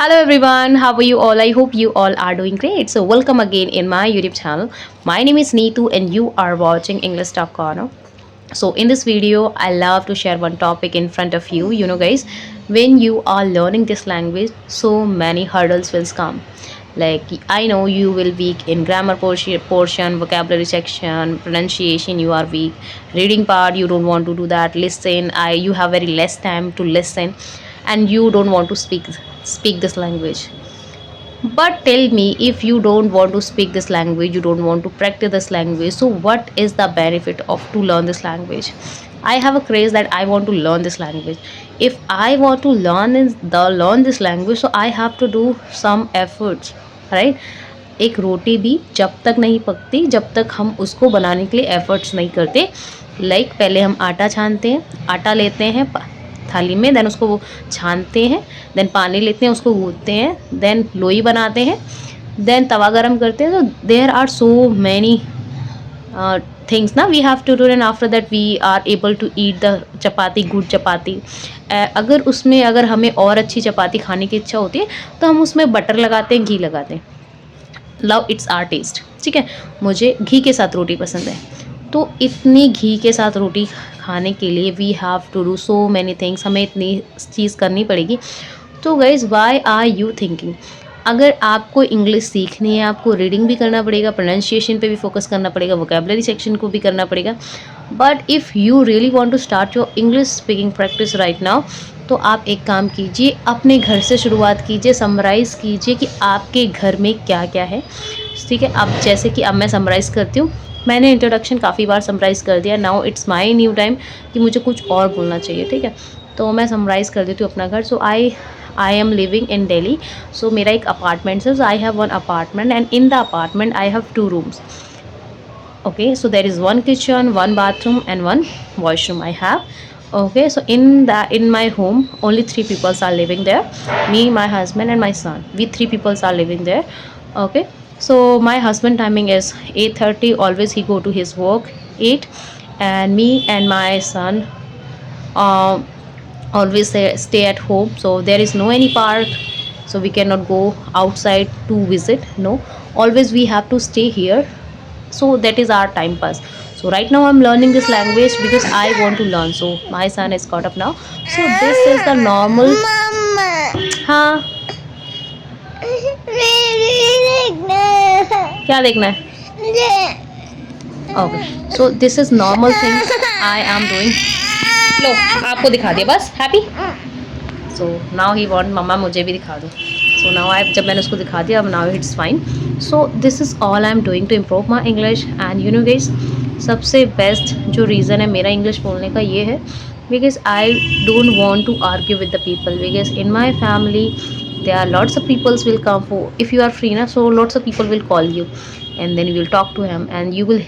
Hello everyone, how are you all? I hope you all are doing great. So welcome again in my YouTube channel. My name is Neetu and you are watching English Talk Corner. So in this video, I love to share one topic in front of you. You know guys, when you are learning this language, so many hurdles will come. Like I know you will weak in grammar portion, vocabulary section, pronunciation you are weak, reading part you don't want to do that, listen, you have very less time to listen and you don't want to speak this language. But tell me, if you don't want to speak this language, you don't want to practice this language, so what is the benefit of to learn this language? I have a craze that I want to learn this language. If I want to learn this language, so I have to do some efforts, right? एक रोटी भी जब तक नहीं पकती जब तक हम उसको बनाने के लिए एफर्ट्स नहीं करते. लाइक पहले हम आटा छानते हैं, आटा लेते हैं थाली में, देन उसको वो छानते हैं, देन पानी लेते हैं, उसको गूंथते हैं, देन लोई बनाते हैं, देन तवा गरम करते हैं. तो there are so many things ना we have to do and after that we are able to eat the chapati, good chapati. अगर हमें और अच्छी चपाती खाने की इच्छा होती है तो हम उसमें बटर लगाते हैं, घी लगाते हैं. Love it's our taste. ठीक है, मुझे घी के साथ रोटी पसंद है. तो इतनी घी के साथ रोटी खाने के लिए we have to do so many things, हमें इतनी चीज़ करनी पड़ेगी. तो guys why are you thinking, अगर आपको इंग्लिश सीखनी है, आपको रीडिंग भी करना पड़ेगा, प्रोनाउंसिएशन पे भी फोकस करना पड़ेगा, वोकेबलरी सेक्शन को भी करना पड़ेगा. But if you really want to start your English speaking practice right now, तो आप एक काम कीजिए, अपने घर से शुरुआत कीजिए, समराइज़ कीजिए कि आपके घर में क्या क्या है. ठीक है, अब जैसे कि अब मैं समराइज़ करती हूँ. मैंने इंट्रोडक्शन काफ़ी बार समराइज़ कर दिया. Now it's my new time कि मुझे कुछ और बोलना चाहिए. ठीक है, तो मैं समराइज़ कर देती हूँ अपना घर. So I am living in Delhi. So मेरा एक अपार्टमेंट है. So I have one apartment and in the apartment I have 2 rooms. Okay, so there is one kitchen, one bathroom and one washroom I have. Okay, so in my home only 3 people are living there, me, my husband and my son. We 3 people are living there. Okay, so my husband timing is 8:30, always he go to his work 8, and me and my son um always stay at home. So there is no any park, so we cannot go outside to visit. No, always we have to stay here. So that is our time pass. So right now I'm learning this language because I want to learn. So my son is caught up now. So this is the normal. हाँ, क्या देखना है? Okay, so this is normal thing I am doing. लो, आपको दिखा दिया बस. Happy? So now he want मम्मा मुझे भी दिखा दो. So now जब मैंने उसको दिखा दिया, अब now it's fine. So this is all I'm doing to improve my English. And you know guys, सबसे बेस्ट जो रीज़न है मेरा इंग्लिश बोलने का ये है because I don't want to argue with the people. Because in my family there are lots of peoples will come for, if you are free na, so lots of people will call you and then you will talk to him and you will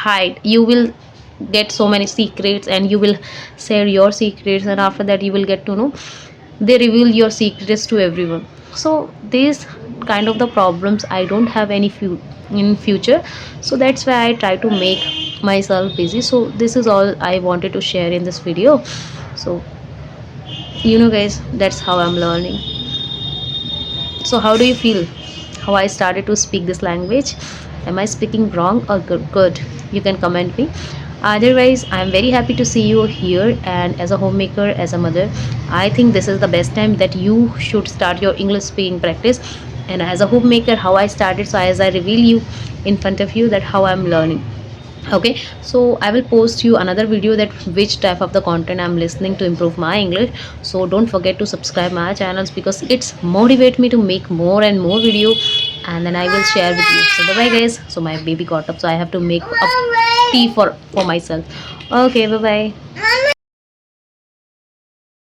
hide, you will get so many secrets and you will share your secrets, and after that you will get to know they reveal your secrets to everyone. So these kind of the problems I don't have any in future. So that's why I try to make myself busy. So this is all I wanted to share in this video. So you know guys, that's how I'm learning. So how do you feel how I started to speak this language? Am I speaking wrong or good? You can comment me. Otherwise, I am very happy to see you here, and as a homemaker, as a mother, I think this is the best time that you should start your English speaking practice. And as a homemaker, how I started, so as I reveal you in front of you that how I'm learning. Okay, so I will post you another video that which type of the content I'm listening to improve my English. So don't forget to subscribe my channels because it's motivate me to make more and more video, and then I will share with you. So bye bye guys. So my baby got up, so I have to make a tea for myself. Okay, bye bye.